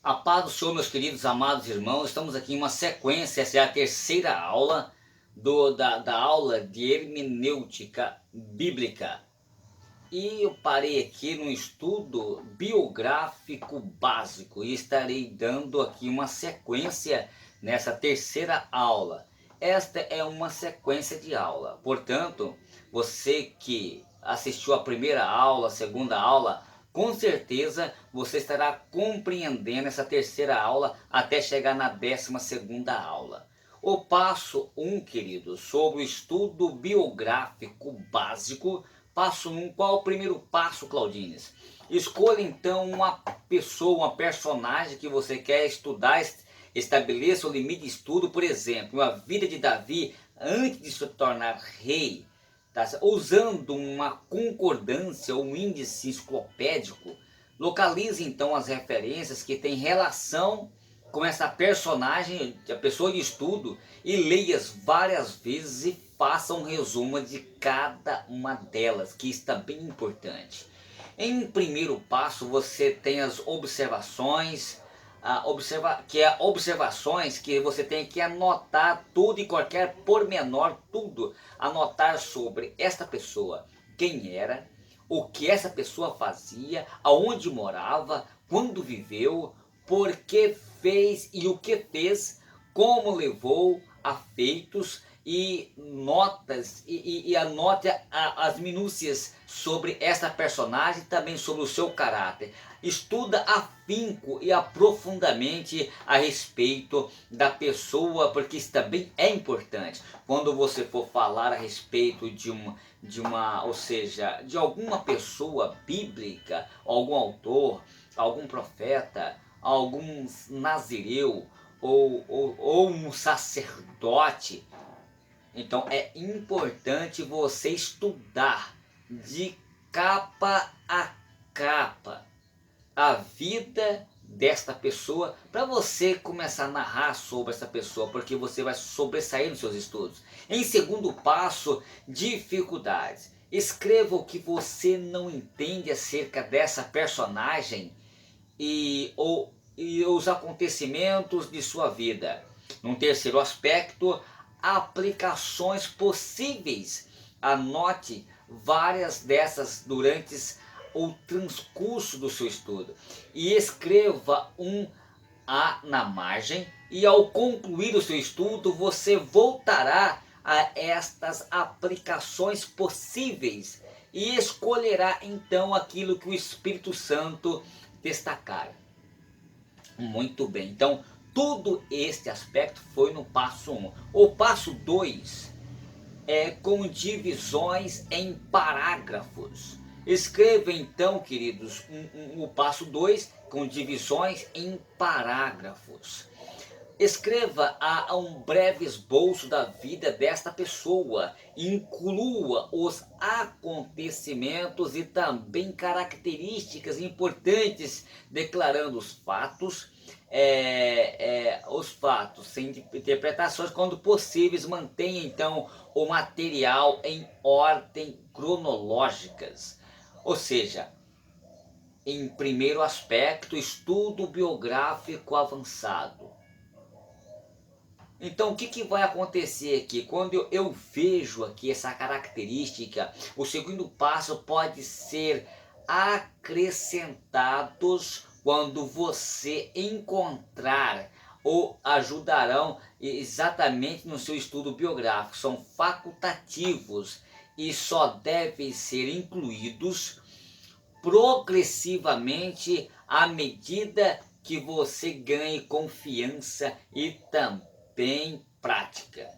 A paz do Senhor, meus queridos amados irmãos, estamos aqui em uma sequência, essa é a terceira aula da aula de hermenêutica bíblica. E eu parei aqui no estudo biográfico básico e estarei dando aqui uma sequência nessa terceira aula. Esta é uma sequência de aula, portanto, você que assistiu a primeira aula, a segunda aula, com certeza você estará compreendendo essa terceira aula até chegar na 12ª aula. O passo 1, queridos, sobre o estudo biográfico básico. Passo 1, qual o primeiro passo, Claudines? Escolha então uma pessoa, uma personagem que você quer estudar, estabeleça o limite de estudo, por exemplo, a vida de Davi antes de se tornar rei. Tá? Usando uma concordância ou um índice enciclopédico, localize então as referências que têm relação com essa personagem, a pessoa de estudo, e leia-as várias vezes e faça um resumo de cada uma delas, que está bem importante. Em primeiro passo, você tem as observações, observações que você tem que anotar tudo e qualquer pormenor, tudo, anotar sobre esta pessoa, quem era, o que essa pessoa fazia, aonde morava, quando viveu, por que fez e o que fez, como levou a feitos, e notas e anote as minúcias sobre essa personagem, também sobre o seu caráter. Estuda afinco e aprofundamente a respeito da pessoa, porque isso também é importante. Quando você for falar a respeito ou seja, de alguma pessoa bíblica, algum autor, algum profeta, algum nazireu ou um sacerdote, então é importante você estudar de capa a capa a vida desta pessoa, para você começar a narrar sobre essa pessoa, porque você vai sobressair nos seus estudos. Em segundo passo, dificuldades. Escreva o que você não entende acerca dessa personagem e os acontecimentos de sua vida. Num terceiro aspecto, aplicações possíveis. Anote várias dessas durante o transcurso do seu estudo e escreva um A na margem, e ao concluir o seu estudo você voltará a estas aplicações possíveis e escolherá então aquilo que o Espírito Santo destacar. Muito bem, então todo este aspecto foi no passo 1. O passo 2 é com divisões em parágrafos. Escreva então, queridos, o passo 2 com divisões em parágrafos. Escreva um breve esboço da vida desta pessoa, inclua os acontecimentos e também características importantes, declarando os fatos, sem interpretações, quando possíveis, mantenha então o material em ordem cronológicas. Ou seja, em primeiro aspecto, estudo biográfico avançado. Então o que vai acontecer aqui? Quando eu vejo aqui essa característica, o segundo passo pode ser acrescentados quando você encontrar ou ajudarão exatamente no seu estudo biográfico. São facultativos e só devem ser incluídos progressivamente à medida que você ganhe confiança e também prática.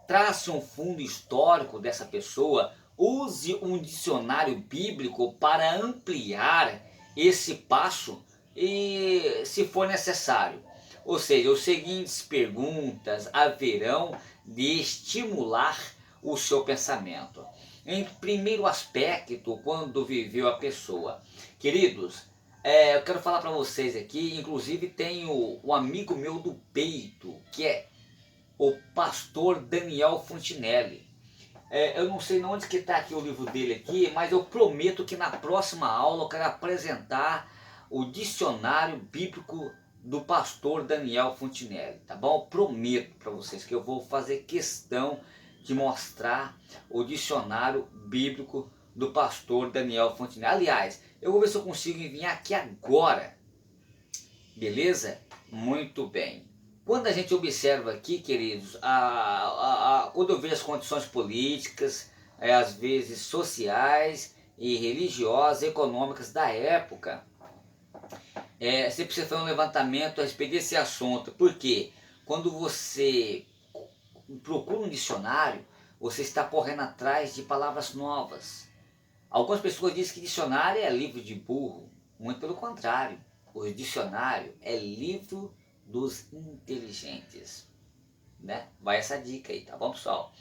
Trace um fundo histórico dessa pessoa, use um dicionário bíblico para ampliar esse passo e se for necessário. Ou seja, as seguintes perguntas haverão de estimular o seu pensamento. Em primeiro aspecto, quando viveu a pessoa. Queridos, eu quero falar para vocês aqui, inclusive tenho um amigo meu do peito, que é o pastor Daniel Fontinelli. Eu não sei onde que está aqui o livro dele aqui, mas eu prometo que na próxima aula eu quero apresentar o dicionário bíblico do pastor Daniel Fontinelli, tá bom? Eu prometo para vocês que eu vou fazer questão de mostrar o dicionário bíblico do pastor Daniel Fontinelli. Aliás, eu vou ver se eu consigo enviar aqui agora, beleza? Muito bem. Quando a gente observa aqui, queridos, quando eu vejo as condições políticas, às vezes sociais e religiosas, econômicas da época, você precisa fazer um levantamento a respeito desse assunto, porque quando você procura um dicionário, você está correndo atrás de palavras novas. Algumas pessoas dizem que dicionário é livro de burro, muito pelo contrário, o dicionário é livro dos inteligentes, né? Vai essa dica aí, tá bom, pessoal?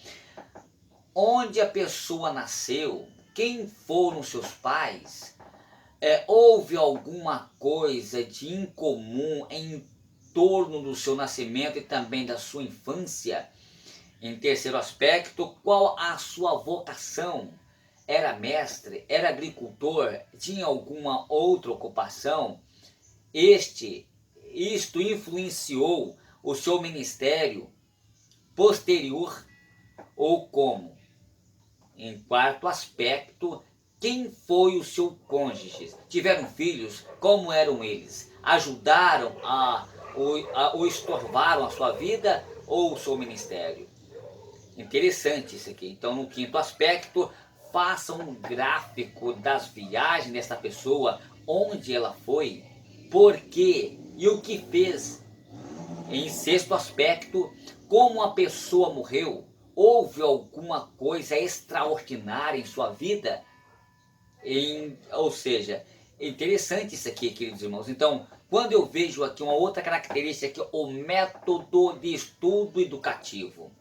Onde a pessoa nasceu, quem foram seus pais, houve alguma coisa de incomum em torno do seu nascimento e também da sua infância? Em terceiro aspecto, qual a sua vocação? Era mestre? Era agricultor? Tinha alguma outra ocupação? Isto influenciou o seu ministério posterior ou como? Em quarto aspecto, quem foi o seu cônjuge? Tiveram filhos? Como eram eles? Ajudaram ou estorvaram a sua vida ou o seu ministério? Interessante isso aqui. Então, no quinto aspecto, faça um gráfico das viagens dessa pessoa, onde ela foi, por quê e o que fez. Em sexto aspecto, como a pessoa morreu, houve alguma coisa extraordinária em sua vida? Ou seja, interessante isso aqui, queridos irmãos. Então, quando eu vejo aqui uma outra característica, aqui, o método de estudo educativo.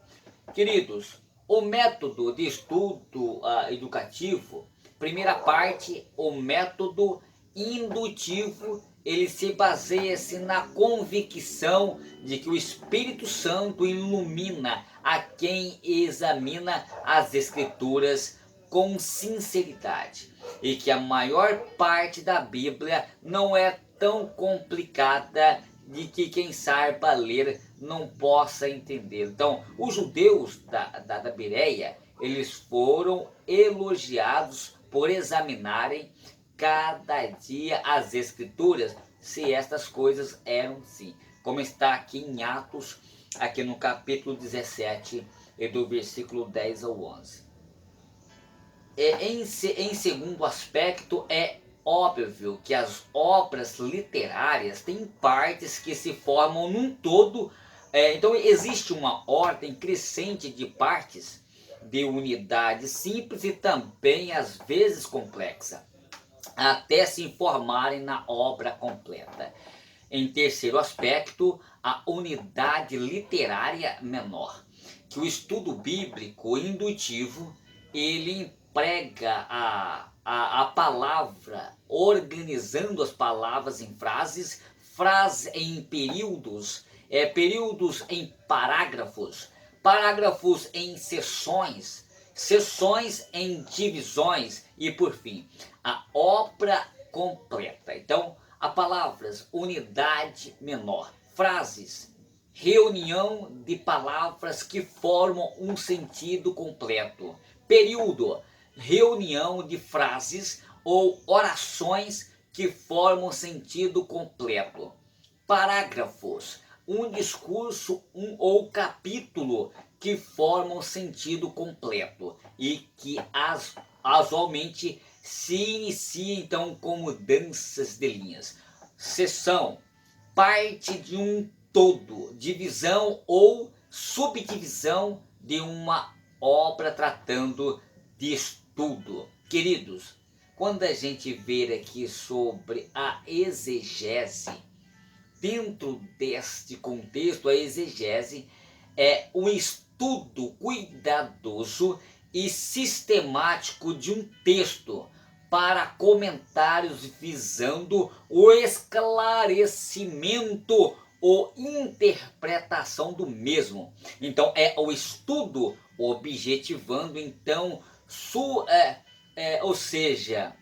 Queridos, o método de estudo educativo, primeira parte, o método indutivo, ele se baseia-se na convicção de que o Espírito Santo ilumina a quem examina as Escrituras com sinceridade e que a maior parte da Bíblia não é tão complicada de que quem saiba ler não possa entender. Então, os judeus da Bereia, eles foram elogiados por examinarem cada dia as Escrituras, se estas coisas eram sim. Como está aqui em Atos, aqui no capítulo 17, do versículo 10 ao 11. Em segundo aspecto, é óbvio que as obras literárias têm partes que se formam num todo, então existe uma ordem crescente de partes, de unidade simples e também às vezes complexa, até se formarem na obra completa. Em terceiro aspecto, a unidade literária menor, que o estudo bíblico indutivo, ele emprega a palavra, organizando as palavras em frases, frases em períodos, períodos em parágrafos, parágrafos em seções, seções em divisões e, por fim, a obra completa. Então, a palavras unidade menor, frases, reunião de palavras que formam um sentido completo, período, reunião de frases ou orações que formam sentido completo, parágrafos, um discurso ou capítulo que formam sentido completo e que atualmente se inicia então com mudanças de linhas. Seção, parte de um todo, divisão ou subdivisão de uma obra tratando de estudo. Queridos, quando a gente vê aqui sobre a exegese, dentro deste contexto, a exegese é o estudo cuidadoso e sistemático de um texto para comentários visando o esclarecimento ou interpretação do mesmo. Então é o estudo objetivando então ou seja,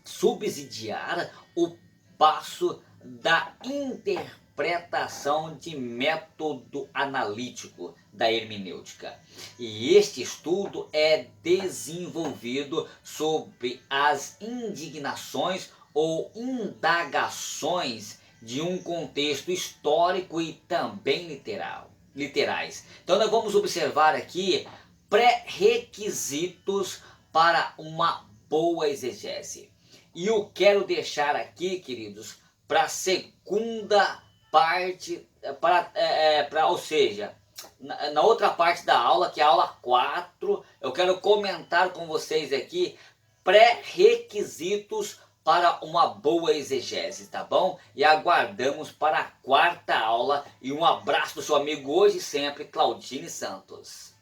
subsidiar o passo da interpretação interpretação de método analítico da hermenêutica. E este estudo é desenvolvido sobre as indignações ou indagações de um contexto histórico e também literais. Então nós vamos observar aqui pré-requisitos para uma boa exegese. E eu quero deixar aqui, queridos, para a segunda parte, ou seja, na outra parte da aula, que é a aula 4, eu quero comentar com vocês aqui pré-requisitos para uma boa exegese, tá bom? E aguardamos para a quarta aula. E um abraço do seu amigo hoje e sempre, Claudine Santos.